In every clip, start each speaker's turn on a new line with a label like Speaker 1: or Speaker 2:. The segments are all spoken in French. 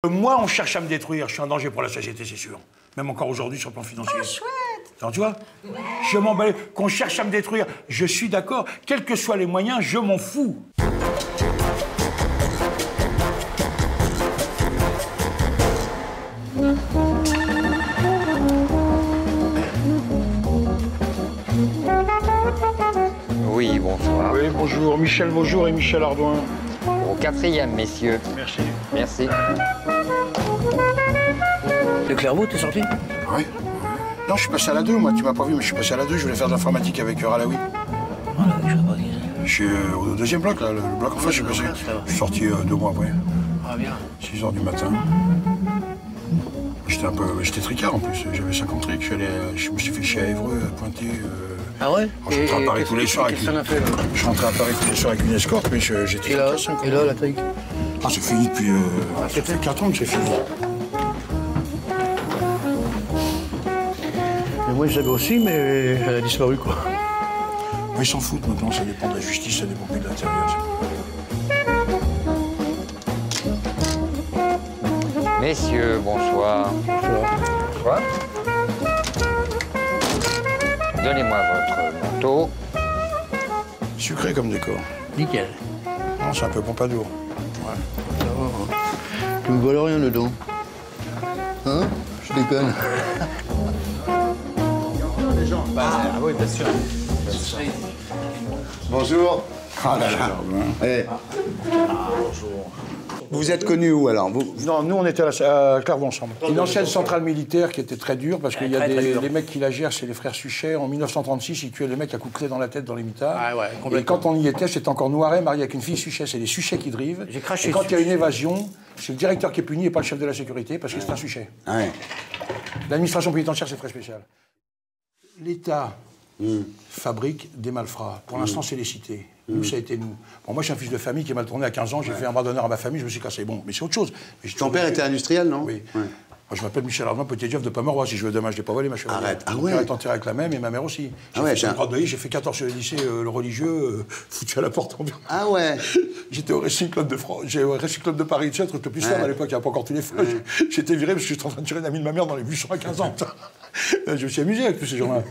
Speaker 1: Moi, on cherche à me détruire. Je suis un danger pour la société, c'est sûr. Même encore aujourd'hui sur le plan financier.
Speaker 2: Oh, chouette!
Speaker 1: Alors, tu vois, je m'en bats. Qu'on cherche à me détruire, je suis d'accord. Quels que soient les moyens, je m'en fous.
Speaker 3: Oui, bonsoir.
Speaker 1: Oui, bonjour. Michel Vaujour et Michel Ardouin.
Speaker 3: Au 4e, messieurs.
Speaker 1: Merci.
Speaker 3: Merci.
Speaker 4: Le Clairvaux, t'es sorti?
Speaker 1: Oui. Non, je suis passé à la 2, moi. Tu m'as pas vu, mais je suis passé à la 2. Je voulais faire de l'informatique avec Ralaoui.
Speaker 4: Voilà, je sais pas qui c'est.
Speaker 1: Je suis au deuxième bloc, là. Le bloc en face, je suis passé. Je suis sorti 2 mois après.
Speaker 4: Ah, bien.
Speaker 1: 6 h du matin. J'étais tricard en plus. J'avais 50 trics. Je me suis fait chier à Évreux, à Pointé.
Speaker 4: Ah ouais?
Speaker 1: Je rentrais à Paris tous les soirs avec
Speaker 4: Qu'est-ce que ça en a fait, là?
Speaker 1: Je rentrais à Paris tous les soirs avec une escorte, mais j'étais
Speaker 4: Et là,
Speaker 1: tricard,
Speaker 4: et là, la trique?
Speaker 1: Ah, c'est fini depuis. Ça fait 4 ans que c'est fini.
Speaker 4: Mais moi, je savais aussi, mais elle a disparu, quoi.
Speaker 1: Mais ils s'en foutent maintenant, ça dépend de la justice, ça dépend plus de l'intérieur.
Speaker 3: Messieurs, bonsoir. Bonsoir. Donnez-moi votre manteau.
Speaker 1: Sucré comme décor.
Speaker 4: Nickel.
Speaker 1: Non, c'est un peu Pompadour.
Speaker 4: Ouais. Ça va, hein. Tu me voles rien dedans. Hein? Je déconne.
Speaker 5: Ah oui, bien sûr.
Speaker 6: Bonjour.
Speaker 1: Ah là là.
Speaker 6: Eh. Vous êtes connus où alors vous...
Speaker 1: Non, nous on était à Clairvaux ensemble. Une ancienne centrale militaire qui était très dure parce qu'il y a les mecs qui la gèrent, c'est les frères Suchet. En 1936, ils tuaient les mecs à coups de clé dans la tête dans les mitards.
Speaker 4: Ah ouais, complètement.
Speaker 1: Et quand on y était, c'était encore Noiret marié avec une fille Suchet. C'est les Suchet qui drivent.
Speaker 4: J'ai craché
Speaker 1: Et quand il y a
Speaker 4: dessus.
Speaker 1: une évasion, c'est le directeur qui est puni et pas le chef de la sécurité parce que c'est un Suchet.
Speaker 6: Ouais.
Speaker 1: L'administration pénitentiaire, c'est très spécial. L'État fabrique des malfrats. Pour l'instant, c'est les cités. Nous, ça a été nous. Bon, moi, je suis un fils de famille qui est mal tourné à 15 ans. J'ai fait un bras d'honneur à ma famille, je me suis cassé. Bon, mais c'est autre chose. Mais
Speaker 6: Ton père était industriel, non?
Speaker 1: Oui.
Speaker 6: Ouais.
Speaker 1: Moi, je m'appelle Michel Ardouin, petit Dieu de Pomeroi. Si je veux demain, je l'ai pas volé, ma chevalière.
Speaker 6: Arrête. Ah
Speaker 1: Mon
Speaker 6: ouais.
Speaker 1: père est enterré avec la même et ma mère aussi.
Speaker 6: Ah ouais,
Speaker 1: J'ai fait 14 sur le lycée, le religieux, foutu à la porte en bas.
Speaker 6: Ah ouais.
Speaker 1: J'étais au Racing Club de France. J'ai au Racing Club de Paris, tu sais, le truc le plus ferme à l'époque, il n'y a pas encore tous les feux. J'étais viré parce que j'étais en train de tirer une amie de ma mère dans les buissons à 15 ans. Je me suis amusé avec tous ces gens-là.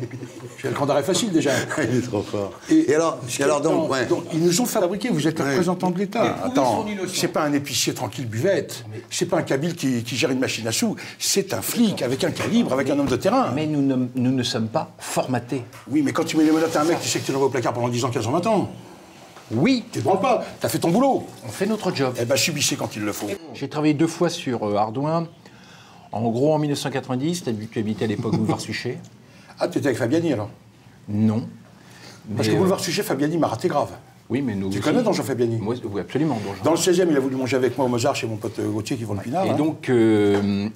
Speaker 1: J'ai le grand d'arrêt facile déjà.
Speaker 6: Il est trop fort. Et alors donc, ouais.
Speaker 1: Donc, ils nous ont fabriqué, vous êtes le représentant de l'État. Attends, c'est pas un épicier tranquille buvette, c'est pas un kabyle qui gère une machine à sous, c'est un flic avec un calibre, avec un homme de terrain.
Speaker 5: Mais nous ne sommes pas formatés.
Speaker 1: Oui, mais quand tu mets les menottes à un mec, tu sais que tu l'envoies au placard pendant 10 ans, 15 ans, 20 ans.
Speaker 5: Oui,
Speaker 1: Tu te branles pas, t'as fait ton boulot.
Speaker 5: on fait notre job.
Speaker 1: Eh ben, subissez quand il le faut.
Speaker 5: J'ai travaillé 2 fois sur Ardouin. En gros, en 1990, tu habitais à l'époque boulevard Suchet.
Speaker 1: Ah, tu étais avec Fabiani alors?
Speaker 5: Non.
Speaker 1: Parce que boulevard Suchet, Fabiani m'a raté grave.
Speaker 5: Oui, mais nous
Speaker 1: Tu
Speaker 5: aussi.
Speaker 1: connais Donjon Fabiani?
Speaker 5: Moi, oui, absolument. Donjon.
Speaker 1: Dans le 16e, il a voulu manger avec moi au Mozart chez mon pote Gauthier qui vend le pinard.
Speaker 5: Et
Speaker 1: hein.
Speaker 5: donc,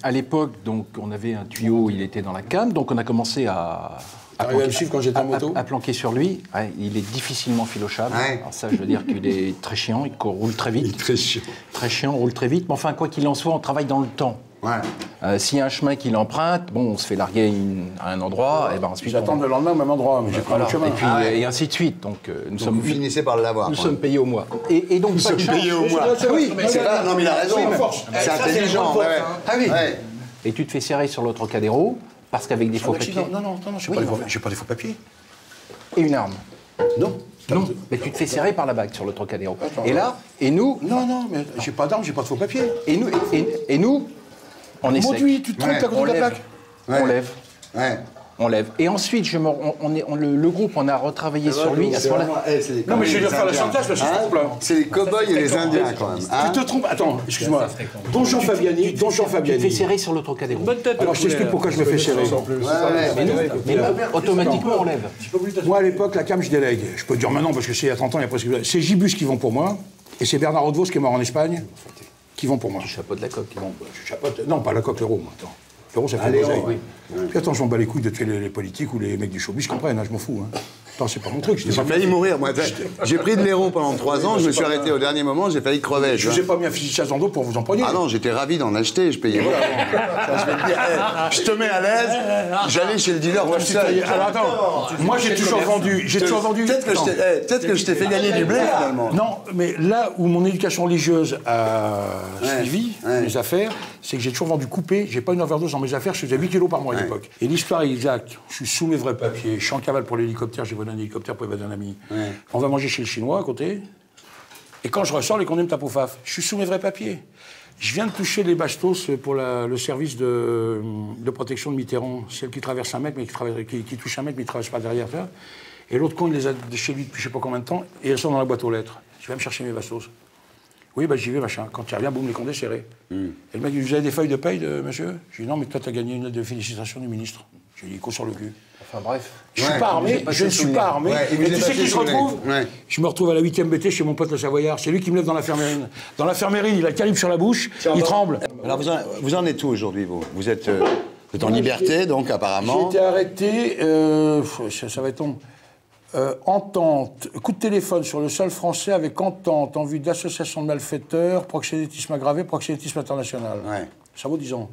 Speaker 5: à l'époque, on avait un tuyau, il était dans la cam, donc on a commencé à
Speaker 1: T'arrives à me suivre quand j'étais en moto?
Speaker 5: à planquer sur lui. Ouais, il est difficilement filochable.
Speaker 6: Ouais.
Speaker 5: Alors ça, je veux dire qu'il est très chiant, il roule très vite.
Speaker 1: Très chiant.
Speaker 5: Très chiant, roule très vite. Mais enfin, quoi qu'il en soit, on travaille dans le temps.
Speaker 6: Ouais.
Speaker 5: S'il y a un chemin qu'il emprunte, bon, on se fait larguer à un endroit, et ben ensuite
Speaker 1: J'attends le lendemain au même endroit, mais j'ai pris
Speaker 5: voilà.
Speaker 1: un autre chemin.
Speaker 5: Et puis et ainsi de suite. Donc nous sommes
Speaker 6: Vous finissez par l'avoir.
Speaker 5: nous sommes payés au mois. Et donc pas de chance.
Speaker 6: au mois.
Speaker 1: Ah oui,
Speaker 6: C'est vrai, non mais il a raison. C'est intelligent. Ouais, ouais.
Speaker 5: Ah oui.
Speaker 6: Ouais.
Speaker 5: Et tu te fais serrer sur l'autre Trocadéro parce qu'avec des faux papiers
Speaker 1: Non, j'ai pas des faux papiers.
Speaker 5: et une arme.
Speaker 1: Non.
Speaker 5: Non, mais tu te fais serrer par la bague sur le Trocadéro.
Speaker 1: Attends.
Speaker 5: Et là, et nous,
Speaker 1: Non, mais j'ai pas d'armes, j'ai pas de faux papiers.
Speaker 5: et nous, on essaie.
Speaker 1: Conduis, tu te trompes, t'as
Speaker 5: On
Speaker 1: contre la
Speaker 5: lève.
Speaker 1: plaque.
Speaker 5: On lève.
Speaker 6: Ouais.
Speaker 5: On lève. Et ensuite, le groupe, on a retravaillé sur lui. À ce moment-là,
Speaker 1: Non, mais je vais lui faire la synthèse, là, je
Speaker 6: Hein?
Speaker 1: se trompe, là.
Speaker 6: C'est les cow-boys et les indiens quand même. Hein?
Speaker 1: Tu te trompes. Attends, excuse-moi. Donjon Fabiani.
Speaker 5: tu te fais serrer sur le Trocadéro.
Speaker 1: Alors, je t'explique pourquoi je me fais serrer.
Speaker 5: Mais nous, automatiquement, on lève.
Speaker 1: Moi, à l'époque, la cam, je délègue. Je peux te dire maintenant, parce que c'est il y a 30 ans, il y a presque... C'est Gibus qui vont pour moi, et c'est Bernard Hautevos qui est mort en Espagne, qui vont pour moi.
Speaker 5: Tu chapeautes la coque.
Speaker 1: Bon, bah, je chapeaute... Non, pas la coque, le rhum, attends. L'euro, ça fait de l'oseille. Puis attends, je m'en bats les couilles de tuer les politiques ou les mecs du showbiz, je comprends, hein, je m'en fous. Hein. Attends, c'est pas mon truc.
Speaker 6: J'ai failli mourir, moi. J'ai pris de l'héros pendant 3 ans, je me suis arrêté au dernier moment, j'ai failli crever.
Speaker 1: Je vous ai pas mis un fusil de chasse dans le dos pour vous empoigner.
Speaker 6: Ah non, j'étais ravi d'en acheter, je payais. Voilà. Ça, je vais te dire, je te mets à l'aise, j'allais chez le dealer tout seul.
Speaker 1: Alors attends, moi j'ai toujours vendu.
Speaker 6: Peut-être que je t'ai fait gagner du blé finalement.
Speaker 1: Non, mais là où mon éducation religieuse a suivi mes affaires, c'est que j'ai toujours vendu coupé. J'ai pas une overdose dans mes affaires, je faisais 8 kilos par mois à l'époque. Et l'histoire est exacte. Je suis sous mes vrais papiers, je suis en cavale pour l'hélicoptère, j'ai volé un hélicoptère pour évader un ami. On va manger chez le Chinois à côté. Et quand je ressors, les condés me tapent au faf. Je suis sous mes vrais papiers. Je viens de toucher les bastos pour le service de protection de Mitterrand. Celle qui traverse un mec, mais qui touche un mec, mais il ne traverse pas derrière. Et l'autre con, il les a chez lui depuis je ne sais pas combien de temps, et elles sont dans la boîte aux lettres. Je vais me chercher mes bastos. Oui, bah j'y vais, machin. Quand il revient, boum, les condés serrés. Et le mec, vous avez des feuilles de paye, monsieur? Je lui dis, non, mais toi, tu as gagné une lettre de félicitations du ministre. J'ai dit, coup sur le cul.
Speaker 5: Enfin bref.
Speaker 1: Je suis pas armé, je ne suis pas armé. Et tu sais qui se retrouve? Je me retrouve à la 8e BT chez mon pote le Savoyard. C'est lui qui me lève dans l'infirmerie. Dans l'infirmerie, il a le calibre sur la bouche, il tremble.
Speaker 6: Alors vous en êtes où aujourd'hui, vous? Vous êtes en liberté, donc apparemment.
Speaker 1: J'ai été arrêté, ça va être long. Entente, coup de téléphone sur le sol français avec entente en vue d'association de malfaiteurs, proxénétisme aggravé, proxénétisme international. Ça vaut 10 ans.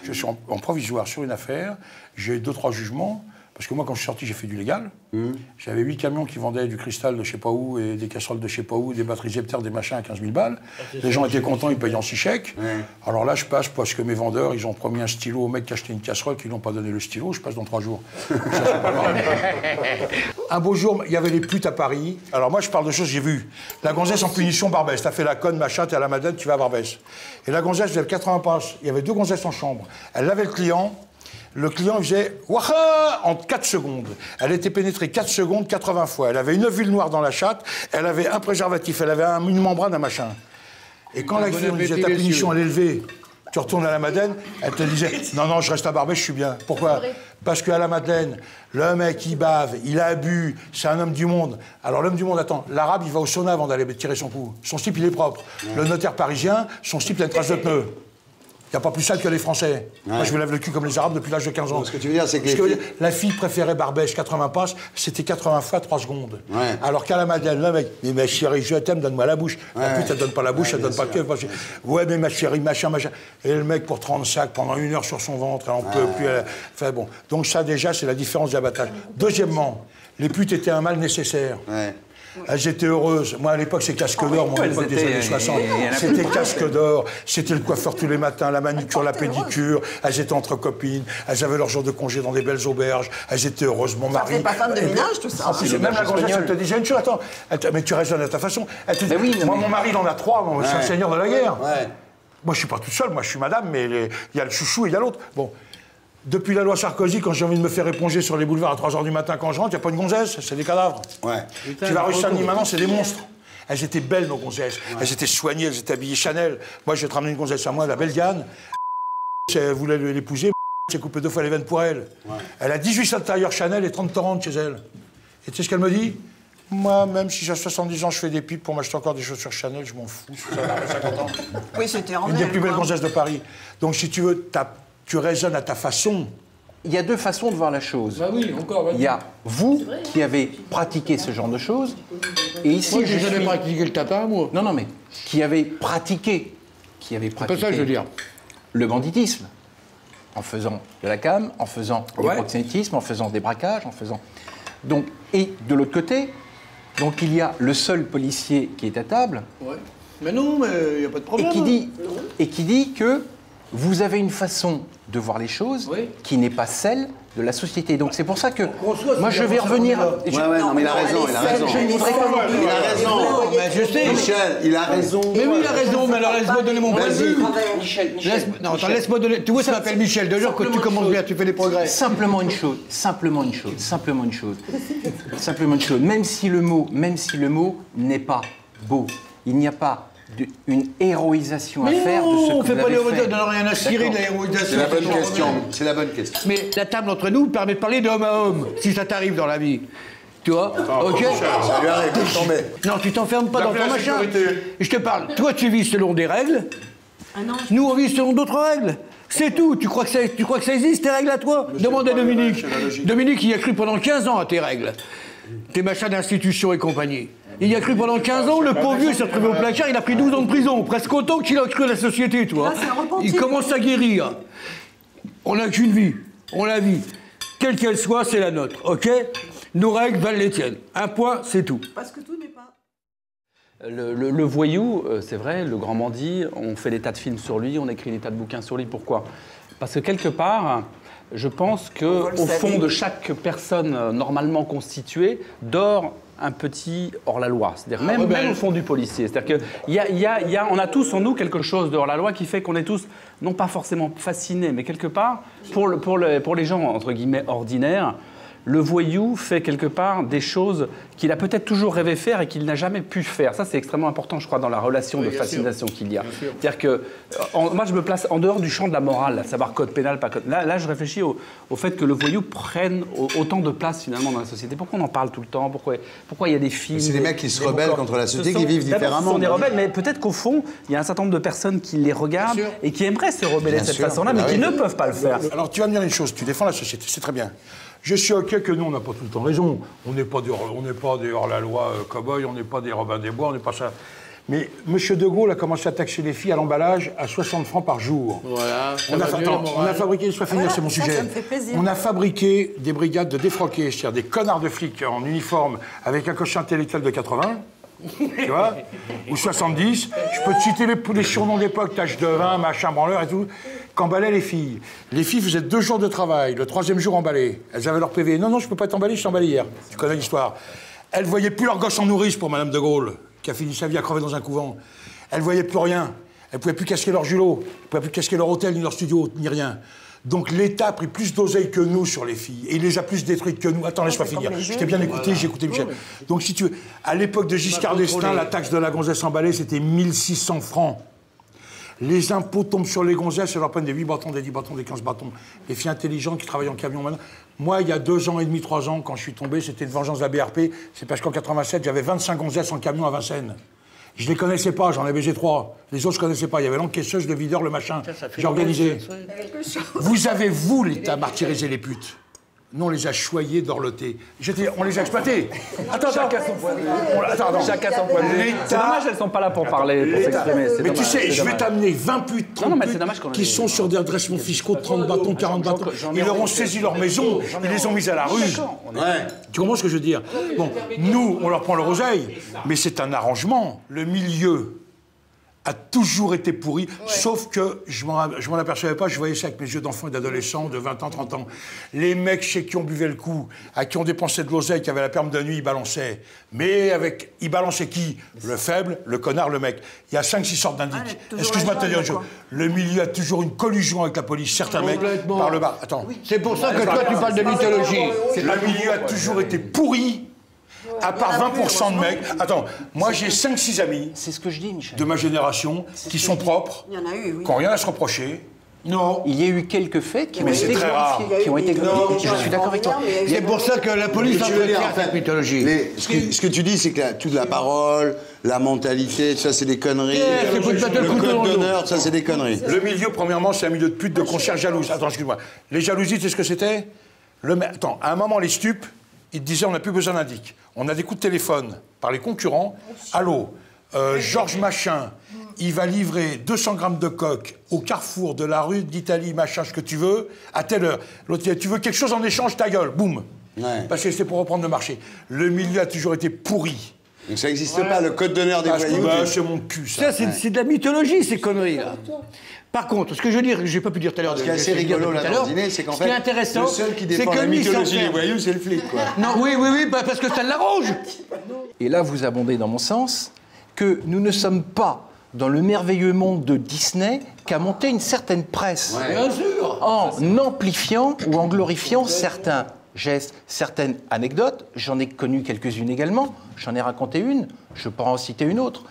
Speaker 1: Je suis en provisoire sur une affaire, j'ai 2-3 jugements, parce que moi, quand je suis sorti, j'ai fait du légal. J'avais 8 camions qui vendaient du cristal de je sais pas où, et des casseroles de je sais pas où, des batteries Zepter, des machins à 15 000 balles. Les gens étaient contents, ils payaient en 6 chèques. Alors là, je passe parce que mes vendeurs, ils ont promis un stylo au mec qui achetait une casserole, qui n'ont pas donné le stylo, je passe dans 3 jours. Un beau jour, il y avait les putes à Paris. Alors moi, je parle de choses que j'ai vues. La gonzesse en punition, Barbès. T'as fait la conne, machin, t'es à la Madeleine, tu vas à Barbès. Et la gonzesse faisait 80 passes. Il y avait 2 gonzesses en chambre. Elle lavait le client. Le client faisait « Waha !» en 4 secondes. Elle était pénétrée 4 secondes, 80 fois. Elle avait une ovule noire dans la chatte, elle avait un préservatif, elle avait une membrane, un machin. Et quand la cliente disait « Ta punition, elle est élevée, tu retournes à la Madeleine », elle te disait « Non, non, je reste à Barbès, je suis bien. » Pourquoi? Parce qu'à la Madeleine, le mec, il bave, il a bu, c'est un homme du monde. Alors l'homme du monde, attends, l'arabe, il va au sauna avant d'aller tirer son coup. Son slip, il est propre. Le notaire parisien, son slip, il a une trace de pneu. Il n'y a pas plus sale que les Français. Moi, je me lève le cul comme les Arabes depuis l'âge de 15 ans.
Speaker 6: Ce que tu veux dire, c'est que
Speaker 1: la fille préférait Barbès, 80 passes, c'était 80 fois 3 secondes. Alors qu'à la Madeleine, le mec, mais ma chérie, je t'aime, donne-moi la bouche. La pute, elle donne pas la bouche, elle donne pas le cœur. Ouais, mais ma chérie, machin, machin. Et le mec, pour 30 sacs, pendant 1 heure sur son ventre, elle en peut plus. Enfin bon. Donc ça, déjà, c'est la différence d'abattage. Deuxièmement, les putes étaient un mal nécessaire. Elles étaient heureuses. Moi, à l'époque, c'est casque d'or, mon époque des années 60. C'était casque d'or. C'était le coiffeur tous les matins, la manicure, la pédicure. Elles étaient entre copines. Elles avaient leur jour de congé dans des belles auberges. Elles étaient heureuses. Mon mari.
Speaker 2: C'est pas femme de ménage, tout ça.
Speaker 1: En plus, même la gonzesse, elle te disait une chose. Attends, mais tu raisonnes à ta façon. Elle te dit, moi, mon mari, il en a 3. C'est un seigneur de la guerre. Moi, je suis pas toute seule. Moi, je suis madame, mais il y a le chouchou et il y a l'autre. Bon. Depuis la loi Sarkozy, quand j'ai envie de me faire éponger sur les boulevards à 3 h du matin quand je rentre, il n'y a pas une gonzesse, c'est des cadavres. Tu vas rue Saint-Denis maintenant, c'est des monstres. Elles étaient belles, nos gonzesses. Elles étaient soignées, elles étaient habillées Chanel. Moi, je vais te ramener une gonzesse à moi, la belle Diane. Elle voulait l'épouser, j'ai coupé 2 fois les veines pour elle. Elle a 18 intérieurs Chanel et 30 torrents chez elle. Et tu sais ce qu'elle me dit? Moi, même si j'ai 70 ans, je fais des pipes pour m'acheter encore des chaussures Chanel, je m'en fous. Ça va, 50 ans.
Speaker 2: Oui, c'était en
Speaker 1: une des plus belles gonzesses de Paris. Donc, si tu veux, tu raisonnes à ta façon.
Speaker 5: Il y a 2 façons de voir la chose.
Speaker 7: Bah oui, encore.
Speaker 5: Il y a vous qui avez pratiqué ce genre de choses, et ici
Speaker 7: moi, j'ai jamais pratiqué le tatin, moi.
Speaker 5: Non, non, mais qui avez pratiqué,
Speaker 7: c'est pas ça que je veux dire.
Speaker 5: Le banditisme, en faisant de la cam, en faisant du proxénétisme, en faisant des braquages, en faisant. Donc, et de l'autre côté, donc il y a le seul policier qui est à table.
Speaker 7: Mais non, mais il n'y a pas de problème.
Speaker 5: Et qui dit que vous avez une façon de voir les choses qui n'est pas celle de la société. Donc c'est pour ça que moi je vais revenir.
Speaker 6: Non, mais il a raison, il a raison.
Speaker 5: Je ne voudrais pas vous dire.
Speaker 6: Il a raison.
Speaker 7: Je sais.
Speaker 6: Michel, il a raison.
Speaker 7: Mais oui, il a raison, mais alors laisse-moi donner mon point de vue.
Speaker 5: Michel.
Speaker 7: Non, attends, laisse-moi donner. Tu vois, ça m'appelle Michel. De jour que tu commences bien, tu fais des progrès.
Speaker 5: Simplement une chose. Même si le mot n'est pas beau, il n'y a pas une héroïsation à faire de ce que
Speaker 7: on fait
Speaker 5: vous
Speaker 7: pas
Speaker 5: avez fait.
Speaker 7: On n'a rien à cirer de la héroïsation.
Speaker 6: C'est la bonne question. C'est la bonne question.
Speaker 7: Mais la table entre nous permet de parler de homme à homme, si ça t'arrive dans la vie. Tu vois? Ok.
Speaker 6: Ça lui arrive de tomber.
Speaker 7: Non, tu t'enfermes pas dans ton machin. Je te parle. Toi, tu vis selon des règles. Nous, on vit selon d'autres règles. C'est tout. Tu crois que ça existe, tes règles à toi? Demande à Dominique. Dominique, il y a cru pendant 15 ans à tes règles. Tes machins d'institution et compagnie. Il y a cru pendant 15 ans, le pauvre vieux s'est retrouvé au placard, il a pris 12 ans de prison. Presque autant qu'il a cru à la société, toi.
Speaker 2: Là, c'est un repentir.
Speaker 7: Il commence à guérir. On n'a qu'une vie. On la vit. Quelle qu'elle soit, c'est la nôtre. OK? Nos règles valent les tiennes. Un point, c'est tout.
Speaker 2: Parce que tout n'est pas...
Speaker 8: Le voyou, c'est vrai, le grand bandit, on fait des tas de films sur lui, on écrit des tas de bouquins sur lui. Pourquoi? Parce que quelque part, je pense qu'au fond de chaque personne normalement constituée dort un petit hors-la-loi. C'est-à-dire même au fond du policier. C'est-à-dire qu'on a tous en nous quelque chose de hors-la-loi qui fait qu'on est tous, non pas forcément fascinés, mais quelque part, pour les gens, entre guillemets, ordinaires, le voyou fait quelque part des choses qu'il a peut-être toujours rêvé faire et qu'il n'a jamais pu faire. Ça, c'est extrêmement important, je crois, dans la relation de fascination qu'il y a. C'est-à-dire que moi, je me place en dehors du champ de la morale, à savoir code pénal, pas code... Là, je réfléchis au fait que le voyou prenne autant de place, finalement, dans la société. Pourquoi on en parle tout le temps? Pourquoi il y a des films...
Speaker 6: C'est des mecs qui se rebellent contre la société, qui vivent différemment.
Speaker 8: Ce sont des rebelles, mais peut-être qu'au fond, il y a un certain nombre de personnes qui les regardent et qui aimeraient se rebeller de cette façon-là, mais qui ne peuvent pas le faire.
Speaker 1: Alors, tu vas me dire une chose, tu défends la société, c'est très bien. Je suis OK que nous, on n'a pas tout le temps raison. On n'est pas des hors-la-loi cow-boys, on n'est pas des Robin des Bois, on n'est pas ça. Mais M. de Gaulle a commencé à taxer les filles à l'emballage à 60 francs par jour.
Speaker 7: Voilà.
Speaker 1: On a fabriqué, laisse-moi finir, c'est mon sujet.
Speaker 2: Ça me fait plaisir.
Speaker 1: On a fabriqué des brigades de défroqués, c'est-à-dire des connards de flics en uniforme avec un quotient intellectuel de 80. Tu vois? Ou 70. Je peux te citer les surnoms d'époque, tâche de vin, machin, branleur et tout, qu'emballaient les filles. Les filles faisaient 2 jours de travail, le 3e jour emballées. Elles avaient leur PV. Non, je peux pas t'emballer, je t'ai emballé hier. Tu connais l'histoire. Elles voyaient plus leur gosse en nourrice pour Madame de Gaulle, qui a fini sa vie à crever dans un couvent. Elles voyaient plus rien. Elles pouvaient plus casquer leur julot, elles pouvaient plus casquer leur hôtel, ni leur studio, ni rien. Donc l'État a pris plus d'oseille que nous sur les filles. Et il les a plus détruites que nous. Attends, laisse-moi finir. Je t'ai bien écouté, j'ai écouté Michel. Donc si tu veux, à l'époque de Giscard d'Estaing, la taxe de la gonzesse emballée, c'était 1600 francs. Les impôts tombent sur les gonzesses, elles leur prennent des 8 bâtons, des 10 bâtons, des 15 bâtons. Les filles intelligentes qui travaillent en camion maintenant. Moi, il y a 2 ans et demi, 3 ans, quand je suis tombé, c'était une vengeance de la BRP. C'est parce qu'en 87, j'avais 25 gonzesses en camion à Vincennes. Je les connaissais pas, j'en avais baisé 3. Les autres, je connaissais pas. Il y avait l'encaisseuse, le videur, le machin. J'ai organisé. Vous avez, vous, l'État, martyrisé les putes. Nous, on les a choyés, dorlotés. On les a exploités. Attends.
Speaker 8: Chacun son point de vue. Chacun son point de vue. C'est dommage, elles sont pas là pour parler, pour s'exprimer.
Speaker 1: Mais tu sais, je vais t'amener 20 putes, 30 putes qui sont sur des redressements fiscaux de 30 bâtons, 40 bâtons. Ils leur ont saisi leur maison, ils les ont mis à la rue. Tu comprends ce que je veux dire? Bon, nous, on leur prend leur oseille, mais c'est un arrangement. Le milieu a toujours été pourri, sauf que je m'en apercevais pas, je voyais ça avec mes yeux d'enfants et d'adolescents de 20 ans, 30 ans. Les mecs chez qui on buvait le coup, à qui on dépensait de l'oseille, qui avaient la perme de nuit, ils balançaient. Mais ils balançaient qui? Le faible, le connard, le mec. Il y a 5-6 sortes d'indices. Excuse-moi de te dire une chose. Le milieu a toujours une collusion avec la police. Certains mecs, par le bas. Attends.
Speaker 7: C'est pour ça que toi, tu parles de mythologie.
Speaker 1: Le milieu a toujours été pourri. À part 20% de mecs. Attends, moi j'ai 5-6 amis.
Speaker 8: C'est ce que je dis, Michel.
Speaker 1: De ma génération, qui sont propres,
Speaker 2: Il y en a eu, oui.
Speaker 1: qui n'ont rien à se reprocher. Non.
Speaker 8: Il y a eu quelques faits qui ont
Speaker 1: Mais c'est
Speaker 8: été
Speaker 1: très rare.
Speaker 8: glorifiés. Qui ont été glorifiés. Je suis d'accord avec toi.
Speaker 7: C'est pour ça que la police entretient cette mythologie.
Speaker 6: Ce que tu dis, c'est que toute la parole, la mentalité, ça c'est des conneries.
Speaker 7: c'est pour te mettre le
Speaker 6: Le
Speaker 7: couteau dans
Speaker 6: code
Speaker 7: le dos.
Speaker 6: d'honneur, ça c'est des conneries.
Speaker 1: Le milieu, premièrement, c'est un milieu de putes, de concierges jalouses. Attends, excuse-moi. Les jalousies, tu sais ce que c'était? Attends, à un moment, les stupes, ils te disaient on n'a plus besoin d'indic. On a des coups de téléphone par les concurrents. Allô, Georges Machin, il va livrer 200 grammes de coke au carrefour de la rue d'Italie, machin, ce que tu veux, à telle heure. L'autre, tu veux quelque chose en échange, ta gueule, boum.
Speaker 6: Ouais.
Speaker 1: Parce que c'est pour reprendre le marché. Le milieu a toujours été pourri.
Speaker 6: Donc ça n'existe pas, le code d'honneur des voyous.
Speaker 1: C'est mon cul, ça.
Speaker 7: Ça, c'est de la mythologie, ces conneries-là. Par contre, ce que je veux dire, j'ai pas pu dire tout à l'heure...
Speaker 6: Ce qui est assez rigolo là dans le dîner, c'est qu'en fait,
Speaker 7: intéressant,
Speaker 6: le seul qui
Speaker 7: c'est
Speaker 6: défend
Speaker 7: que
Speaker 6: la
Speaker 7: lui,
Speaker 6: mythologie
Speaker 7: sans
Speaker 6: des
Speaker 7: faire-
Speaker 6: voyous, c'est le flic, quoi.
Speaker 7: Non, oui, parce que ça l'arrange.
Speaker 5: Et là, vous abondez dans mon sens que nous ne sommes pas dans le merveilleux monde de Disney qu'a monté une certaine presse.
Speaker 7: Bien sûr.
Speaker 5: En amplifiant ou en glorifiant certains gestes, certaines anecdotes. J'en ai connu quelques-unes également. J'en ai raconté une. Je peux en citer une autre.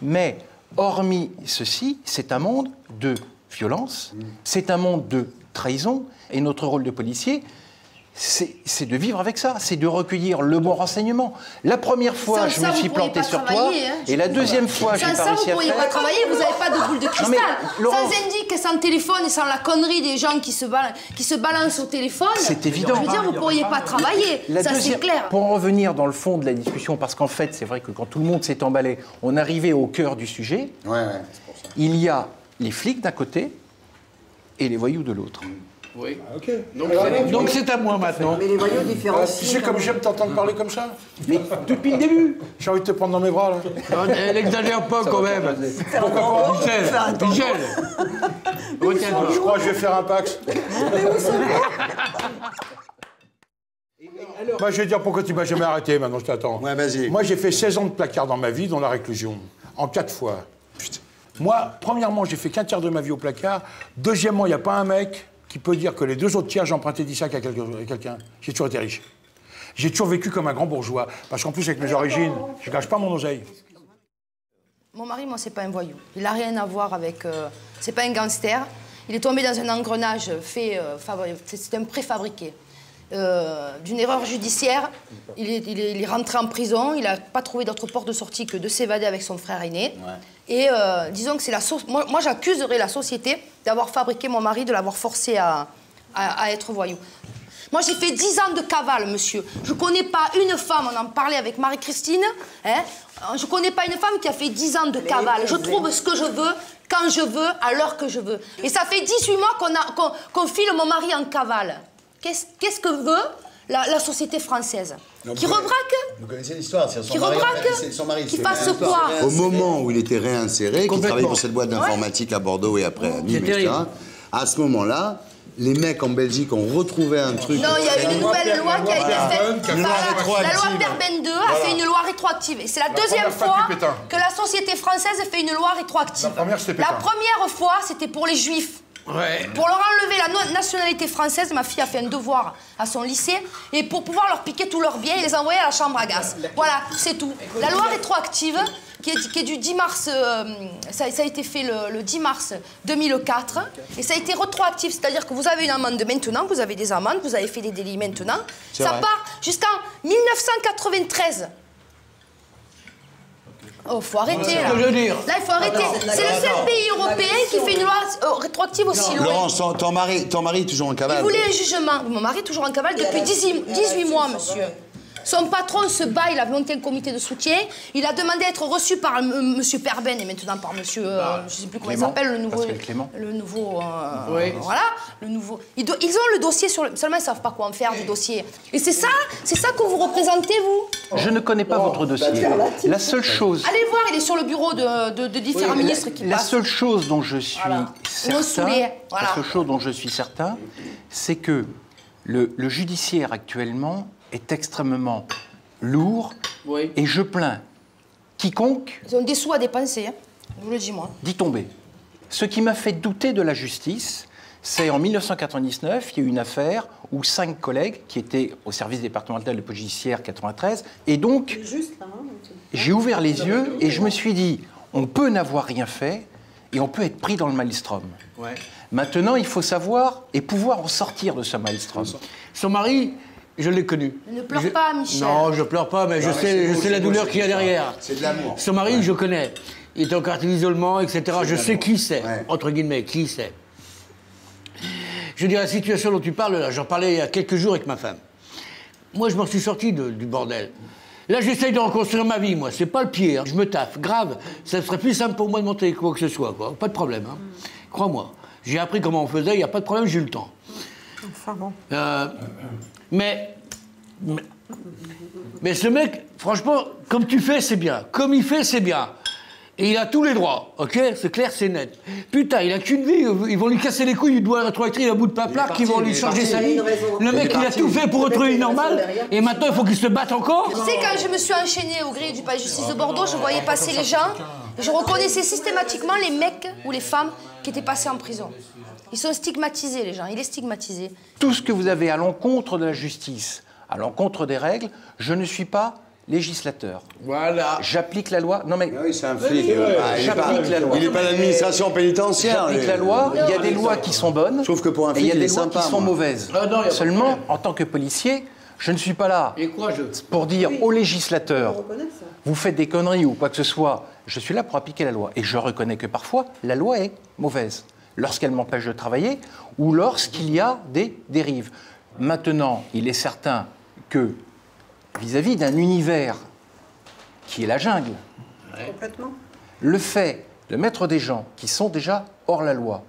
Speaker 5: Mais hormis ceci, c'est un monde de violence. C'est un monde de trahison. Et notre rôle de policier, c'est de vivre avec ça, c'est de recueillir le bon renseignement. La première fois, je me suis planté sur toi, et la deuxième fois, j'ai pas réussi à faire...
Speaker 9: Sans ça, vous pourriez pas travailler, vous n'avez pas de boule de cristal. Sans indique, sans téléphone et sans la connerie des gens qui se balancent au téléphone,
Speaker 5: c'est évident.
Speaker 9: Je veux dire, vous pourriez pas travailler, ça c'est clair.
Speaker 5: Pour en revenir dans le fond de la discussion, parce qu'en fait, c'est vrai que quand tout le monde s'est emballé, on arrivait au cœur du sujet.
Speaker 6: Ouais, c'est pour ça.
Speaker 5: Il y a les flics d'un côté et les voyous de l'autre.
Speaker 7: Oui. Ah, ok. Donc c'est à moi maintenant.
Speaker 2: Mais les voyous différencient.
Speaker 1: Tu sais comme j'aime t'entendre parler comme ça.
Speaker 5: Mais depuis le début.
Speaker 1: J'ai envie de te prendre dans mes bras, là.
Speaker 7: Elle n'exagère pas quand même. Michel.
Speaker 1: Je crois que je vais faire un Pax. Moi, je vais dire pourquoi tu m'as jamais arrêté, maintenant je t'attends.
Speaker 6: Ouais, vas-y.
Speaker 1: Moi, j'ai fait 16 ans de placard dans ma vie, dans la réclusion. En 4 fois. Putain. Moi, premièrement, j'ai fait qu'un tiers de ma vie au placard. Deuxièmement, il n'y a pas un mec qui peut dire que les 2 autres tiers, j'ai emprunté 10 sacs à quelqu'un. J'ai toujours été riche. J'ai toujours vécu comme un grand bourgeois. Parce qu'en plus, avec mes origines, je ne gâche pas mon oseille.
Speaker 9: Mon mari, moi, c'est pas un voyou. Il n'a rien à voir avec... c'est pas un gangster. Il est tombé dans un engrenage c'est un préfabriqué. D'une erreur judiciaire, il est rentré en prison, il n'a pas trouvé d'autre porte de sortie que de s'évader avec son frère aîné. Ouais. Et disons que c'est moi j'accuserais la société d'avoir fabriqué mon mari, de l'avoir forcé à être voyou. Moi j'ai fait 10 ans de cavale, monsieur. Je connais pas une femme, on en parlait avec Marie-Christine, hein, je connais pas une femme qui a fait 10 ans de cavale. Je trouve ce que je veux, quand je veux, à l'heure que je veux. Et ça fait 18 mois qu'on file mon mari en cavale. Qu'est-ce que veut la société française? Qui rebraque?
Speaker 6: Vous connaissez l'histoire, c'est son mari.
Speaker 9: Qui fasse quoi?
Speaker 6: Au moment où il était réinséré, qui travaillait pour cette boîte d'informatique à Bordeaux et après à Nîmes, etc., à ce moment-là, les mecs en Belgique ont retrouvé un truc...
Speaker 9: Non, il y a une nouvelle loi qui a été faite. La loi Perben 2 a fait une loi rétroactive. Et c'est la deuxième fois que la société française fait une loi rétroactive. La première fois, c'était pour les Juifs. Ouais. Pour leur enlever la nationalité française, ma fille a fait un devoir à son lycée, et pour pouvoir leur piquer tous leurs biens et les envoyer à la chambre à gaz. Voilà, c'est tout. La loi rétroactive, qui est du 10 mars, ça a été fait le 10 mars 2004, et ça a été rétroactif, c'est-à-dire que vous avez une amende maintenant, vous avez des amendes, vous avez fait des délits maintenant, ça part jusqu'en 1993. Oh, faut arrêter là. Là, il faut arrêter. C'est le seul pays européen qui fait une loi rétroactive aussi loin.
Speaker 6: Laurence, ton mari est toujours en cavale.
Speaker 9: Il voulait un jugement. Mon mari est toujours en cavale depuis 18 mois, monsieur. Son patron se bat, il a monté un comité de soutien. Il a demandé à être reçu par monsieur Perben et maintenant par monsieur, je ne sais plus comment il s'appelle, le nouveau. Oui. Voilà, le nouveau. Ils ont le dossier seulement ils ne savent pas quoi en faire du dossier. Et c'est ça que vous représentez, vous?
Speaker 5: Je ne connais pas votre dossier. La seule chose.
Speaker 9: Allez voir, il est sur le bureau de différents ministres qui passent.
Speaker 5: La seule chose dont je suis certain, c'est que le judiciaire actuellement est extrêmement lourd, et je plains quiconque...
Speaker 9: Ils ont des sous à dépenser, hein. Je vous le dis moi.
Speaker 5: D'y tomber. Ce qui m'a fait douter de la justice, c'est en 1999, il y a eu une affaire où 5 collègues qui étaient au service départemental de police judiciaire 93, et donc j'ai ouvert les yeux et je me suis dit, on peut n'avoir rien fait et on peut être pris dans le maelstrom. Ouais. Maintenant, il faut savoir et pouvoir en sortir de ce maelstrom.
Speaker 7: Son mari... Je l'ai connu.
Speaker 9: Ne pleure pas, Michel.
Speaker 7: Non, je pleure pas, mais je sais la douleur qu'il y a derrière.
Speaker 6: C'est de l'amour.
Speaker 7: Son mari, je connais. Il était en quartier d'isolement, etc. Je sais qui c'est, entre guillemets, qui c'est. Je veux dire, la situation dont tu parles, là, j'en parlais il y a quelques jours avec ma femme. Moi, je m'en suis sorti du bordel. Là, j'essaye de reconstruire ma vie, moi. C'est pas le pied, hein. Je me taffe, grave. Ça serait plus simple pour moi de monter quoi que ce soit, quoi. Pas de problème, hein. Crois-moi. J'ai appris comment on faisait, il n'y a pas de problème, j'ai eu le temps.
Speaker 2: Enfin bon.
Speaker 7: Mais ce mec, franchement, comme tu fais, c'est bien. Comme il fait, c'est bien. Et il a tous les droits, ok? C'est clair, c'est net. Putain, il a qu'une vie. Ils vont lui casser les couilles, il doit rétroacter un bout de paplard, qui vont lui changer sa vie. Le mec, il a tout fait pour retrouver une normale. Et maintenant, il faut qu'il se batte encore.
Speaker 9: Tu sais, quand je me suis enchaînée au gré du palais de justice de Bordeaux, je voyais passer les gens. Et je reconnaissais systématiquement les mecs ou les femmes qui étaient passés en prison. Ils sont stigmatisés, les gens. Il est stigmatisé.
Speaker 5: Tout ce que vous avez à l'encontre de la justice, à l'encontre des règles, je ne suis pas législateur.
Speaker 7: Voilà.
Speaker 5: J'applique la loi. Non mais.
Speaker 6: Ah oui, c'est un flic.
Speaker 5: J'applique la loi.
Speaker 6: Il n'est pas l'administration pénitentiaire.
Speaker 5: J'applique la loi. Il y a des lois qui sont bonnes.
Speaker 6: Sauf que pour un
Speaker 5: et il y
Speaker 6: flic,
Speaker 5: a
Speaker 6: il est
Speaker 5: des lois
Speaker 6: sympa,
Speaker 5: qui sont
Speaker 6: moi.
Speaker 5: mauvaises.
Speaker 7: Ah non, y a pas
Speaker 5: Seulement,
Speaker 7: de
Speaker 5: en tant que policier, je ne suis pas là
Speaker 7: Et quoi,
Speaker 5: pour dire aux législateurs,
Speaker 2: On reconnaît ça.
Speaker 5: vous faites des conneries ou quoi que ce soit. Je suis là pour appliquer la loi. Et je reconnais que parfois, la loi est mauvaise. Lorsqu'elle m'empêche de travailler ou lorsqu'il y a des dérives. Maintenant, il est certain que vis-à-vis d'un univers qui est la jungle,
Speaker 2: Complètement.
Speaker 5: le fait de mettre des gens qui sont déjà hors la loi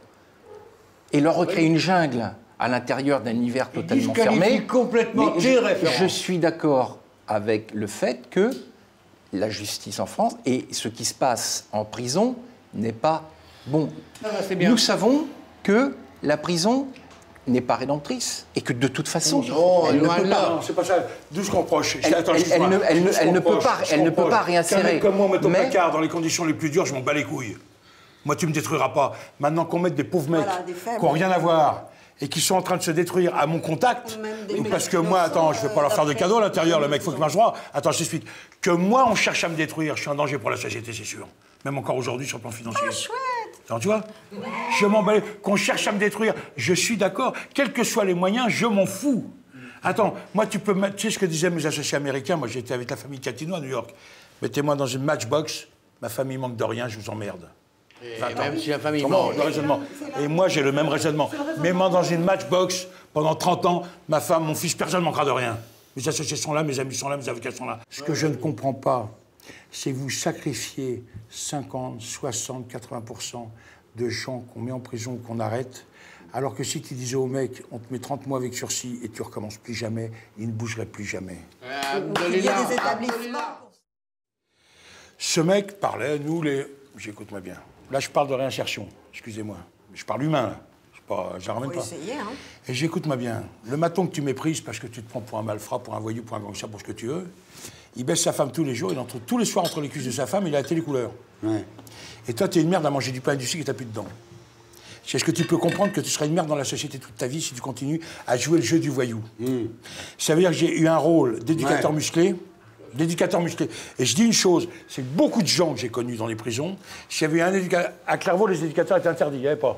Speaker 5: et leur recréer une jungle à l'intérieur d'un univers totalement fermé,
Speaker 7: complètement
Speaker 5: mais
Speaker 7: tes références.
Speaker 5: je suis d'accord avec le fait que la justice en France et ce qui se passe en prison n'est pas bon.
Speaker 7: c'est bien.
Speaker 5: Nous savons que la prison n'est pas rédemptrice et que de toute façon,
Speaker 7: Non,
Speaker 5: elle ne
Speaker 7: loin
Speaker 5: peut
Speaker 7: de
Speaker 5: pas.
Speaker 7: là.
Speaker 1: Non, c'est pas ça. D'où je reproche.
Speaker 5: Elle ne peut pas réinsérer.
Speaker 1: Qu'un mec comme moi, on met au
Speaker 5: Mais-
Speaker 1: placard dans les conditions les plus dures, je m'en bats les couilles. Moi, tu me détruiras pas. Maintenant qu'on mette des pauvres mecs
Speaker 2: Voilà, des faibles.
Speaker 1: qui n'ont rien à voir et qui sont en train de se détruire à mon contact,
Speaker 2: Ou même des
Speaker 1: ou
Speaker 2: mecs
Speaker 1: parce que
Speaker 2: qui
Speaker 1: moi,
Speaker 2: en
Speaker 1: attends,
Speaker 2: sont,
Speaker 1: je vais pas leur faire de
Speaker 2: d'après.
Speaker 1: cadeau à l'intérieur, le mec, faut qu'il marche droit. Attends, je t'explique. Que moi, on cherche à me détruire, je suis un danger pour la société, c'est sûr. Même encore aujourd'hui sur le plan financier.
Speaker 2: Ah, chouette.
Speaker 1: Alors, tu vois, je m'en bats. Qu'on cherche à me détruire, je suis d'accord. Quels que soient les moyens, je m'en fous. Attends, moi, tu sais ce que disaient mes associés américains. Moi, j'étais avec la famille Catino à New York. Mettez-moi dans une matchbox, ma famille manque de rien, je vous emmerde.
Speaker 7: Et même si la famille
Speaker 1: Comment
Speaker 7: mange.
Speaker 1: le raisonnement. Et moi, j'ai le même raisonnement. Mets-moi dans une matchbox pendant 30 ans, ma femme, mon fils, personne ne manquera de rien. Mes associés sont là, mes amis sont là, mes avocats sont là. Ce que je ne comprends pas, c'est vous sacrifier 50, 60, 80% de gens qu'on met en prison ou qu'on arrête, alors que si tu disais au mec, on te met 30 mois avec sursis et tu recommences plus jamais, il ne bougerait plus jamais.
Speaker 2: Il y a des établissements.
Speaker 1: Ce mec parlait, nous les... J'écoute-moi bien. Là, je parle de réinsertion, excusez-moi. Je parle humain, là. Je ramène
Speaker 2: Faut
Speaker 1: pas.
Speaker 2: essayer, hein.
Speaker 1: Et j'écoute-moi bien. Le maton que tu méprises parce que tu te prends pour un malfrat, pour un voyou, pour un gangster, pour ce que tu veux, il baisse sa femme tous les jours, il entre tous les soirs entre les cuisses de sa femme, il a la télécouleur.
Speaker 6: Ouais.
Speaker 1: Et toi, t'es une merde à manger du pain et du sucre et t'as plus de dents. Est-ce que tu peux comprendre que tu seras une merde dans la société toute ta vie si tu continues à jouer le jeu du voyou? Ça veut dire que j'ai eu un rôle d'éducateur musclé. D'éducateur musclé. Et je dis une chose, c'est que beaucoup de gens que j'ai connus dans les prisons, s'il y avait un éducateur... À Clairvaux, les éducateurs étaient interdits, il n'y avait pas.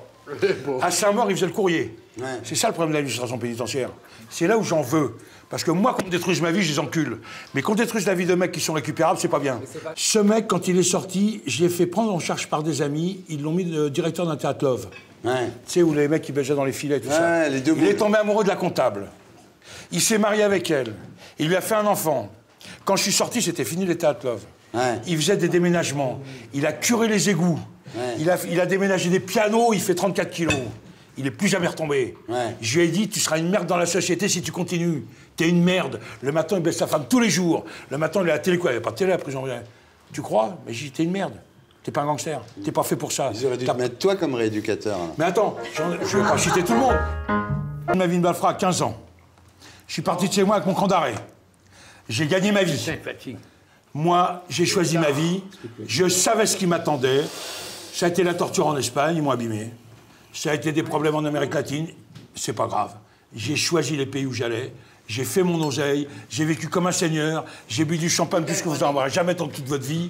Speaker 1: À Saint-Maur, ils faisaient le courrier.
Speaker 6: Ouais.
Speaker 1: C'est ça le problème de l'administration pénitentiaire. C'est là où j'en veux. Parce que moi, qu'on me détruise ma vie, je les encule. Mais qu'on détruise la vie de mecs qui sont récupérables, c'est pas bien. Ce mec, quand il est sorti, je l'ai fait prendre en charge par des amis. Ils l'ont mis directeur d'un théâtre Love.
Speaker 6: Ouais.
Speaker 1: Tu sais, où les mecs qui baisaient dans les filets et tout ça.
Speaker 6: les deux
Speaker 1: Il est
Speaker 6: bouts.
Speaker 1: tombé amoureux de la comptable. Il s'est marié avec elle. Il lui a fait un enfant. Quand je suis sorti, c'était fini les théâtres Love.
Speaker 6: Ouais.
Speaker 1: Il faisait des déménagements. Il a curé les égouts.
Speaker 6: Ouais.
Speaker 1: Il a déménagé des pianos, il fait 34 kilos. Il n'est plus jamais retombé.
Speaker 6: Ouais.
Speaker 1: Je lui ai dit, tu seras une merde dans la société si tu continues. T'es une merde. Le matin, il baisse sa femme tous les jours. Le matin, il est à la télé, quoi. Il n'y a pas de télé à la prison. Tu crois? Mais j'ai dit, t'es une merde. T'es pas un gangster. T'es pas fait pour ça.
Speaker 6: Ils auraient dû te mettre toi comme rééducateur. là.
Speaker 1: Mais attends, je ne vais pas citer tout le monde. Ma vie de malfrat à 15 ans. Je suis parti de chez moi avec mon camp d'arrêt. J'ai gagné ma vie.
Speaker 7: C'est fatigue.
Speaker 1: Moi, j'ai choisi ma vie. Je savais ce qui m'attendait. Ça a été la torture en Espagne, ils m'ont abîmé. Ça a été des problèmes en Amérique latine. C'est pas grave. J'ai choisi les pays où j'allais. J'ai fait mon oseille. J'ai vécu comme un seigneur. J'ai bu du champagne plus que vous en aurez jamais dans toute votre vie.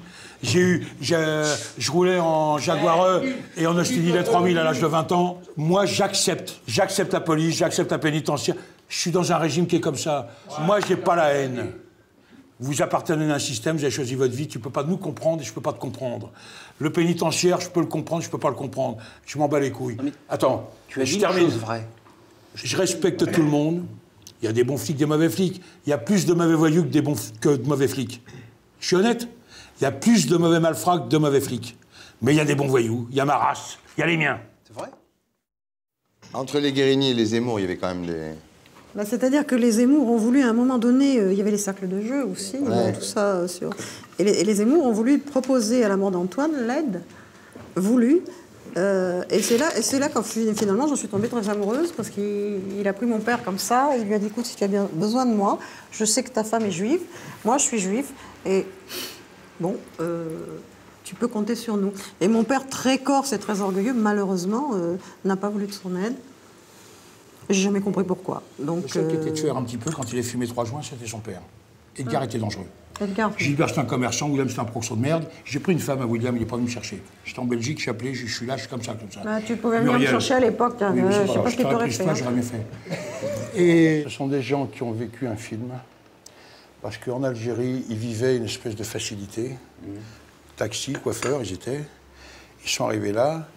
Speaker 1: Je roulais en Jaguar et en Austin Hill 3000 à l'âge de 20 ans. Moi, j'accepte. J'accepte la police, j'accepte la pénitentiaire. Je suis dans un régime qui est comme ça. Moi, j'ai pas la haine. Vous appartenez à un système, vous avez choisi votre vie, tu peux pas nous comprendre et je peux pas te comprendre. Le pénitentiaire, je peux le comprendre, je peux pas le comprendre. Je m'en bats les couilles. Attends,
Speaker 5: Tu as dit
Speaker 1: je
Speaker 5: une
Speaker 1: termine.
Speaker 5: chose vraie.
Speaker 1: Je respecte tout le monde. Il y a des bons flics, des mauvais flics. Il y a plus de mauvais voyous que de mauvais flics. Je suis honnête. Il y a plus de mauvais malfrats que de mauvais flics. Mais il y a des bons voyous. Il y a ma race. Il y a les miens.
Speaker 5: C'est vrai?
Speaker 6: Entre les Guérini et les Zemmour, il y avait quand même des...
Speaker 2: Bah, c'est-à-dire que les Zemmour ont voulu, à un moment donné, il y avait les cercles de jeu aussi, tout ça. Et les Zemmour ont voulu proposer à la mort d'Antoine l'aide voulue. Et c'est là quand finalement j'en suis tombée très amoureuse, parce qu'il a pris mon père comme ça, il lui a dit, écoute, si tu as bien besoin de moi, je sais que ta femme est juive, moi je suis juif, et bon, tu peux compter sur nous. Et mon père, très corse et très orgueilleux, malheureusement, n'a pas voulu de son aide. J'ai jamais compris pourquoi. Donc,
Speaker 1: Le seul qui était tueur un petit peu quand il a fumé 3 joints, c'était son père. Edgar était dangereux. Gilbert, c'est un commerçant, William, c'est un proxo de merde. J'ai pris une femme à William, il n'est pas venu me chercher. J'étais en Belgique, je suis appelé, je suis là, je suis comme ça.
Speaker 2: Bah, tu pouvais venir me chercher à l'époque, hein, je ne sais pas ce que tu aurais fait.
Speaker 1: J'aurais bien fait. Et ce sont des gens qui ont vécu un film, parce qu'en Algérie, ils vivaient une espèce de facilité. Taxi, coiffeur, ils sont arrivés là,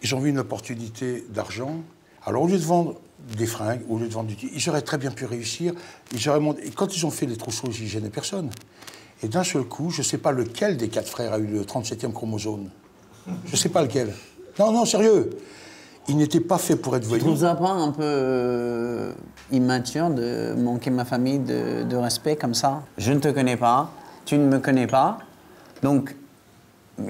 Speaker 1: ils ont vu une opportunité d'argent. Alors, au lieu de vendre des fringues, au lieu de vendre ils auraient très bien pu réussir. Et quand ils ont fait les trousseaux, ils gênaient personne. Et d'un seul coup, je ne sais pas lequel des 4 frères a eu le 37e chromosome. Je ne sais pas lequel. Non, sérieux. Il n'était pas fait pour être voyou.
Speaker 10: Tu trouves ça pas un peu immature de manquer ma famille de respect comme ça? Je ne te connais pas, tu ne me connais pas, donc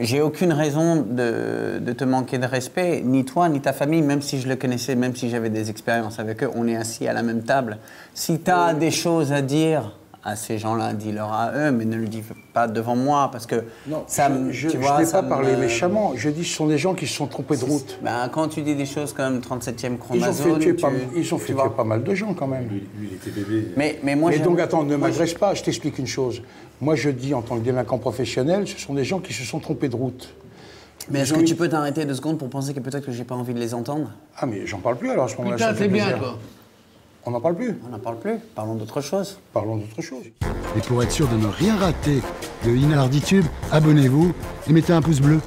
Speaker 10: j'ai aucune raison de te manquer de respect, ni toi, ni ta famille, même si je le connaissais, même si j'avais des expériences avec eux, on est assis à la même table. Si tu as des choses à dire à ces gens-là, dis-leur à eux, mais ne le dis pas devant moi, parce que
Speaker 1: non,
Speaker 10: ça
Speaker 1: je n'ai pas parlé méchamment, je dis que ce sont des gens qui se sont trompés de route.
Speaker 10: Ben, quand tu dis des choses comme 37e chromosome...
Speaker 1: Ils ont fait tuer pas mal de gens quand même.
Speaker 11: Lui, il était bébé.
Speaker 10: Mais moi,
Speaker 1: donc attends, ne m'agresse pas, je t'explique une chose. Moi je dis en tant que délinquant professionnel, ce sont des gens qui se sont trompés de route.
Speaker 10: Mais est-ce que tu peux t'arrêter 2 secondes pour penser que peut-être que j'ai pas envie de les entendre?
Speaker 1: Ah mais j'en parle plus alors à ce moment-là.
Speaker 7: Putain, c'est bien quoi.
Speaker 1: On n'en parle plus.
Speaker 10: On n'en parle plus. Parlons d'autre chose.
Speaker 1: Parlons d'autre chose.
Speaker 12: Et pour être sûr de ne rien rater de Inalarditube, abonnez-vous et mettez un pouce bleu.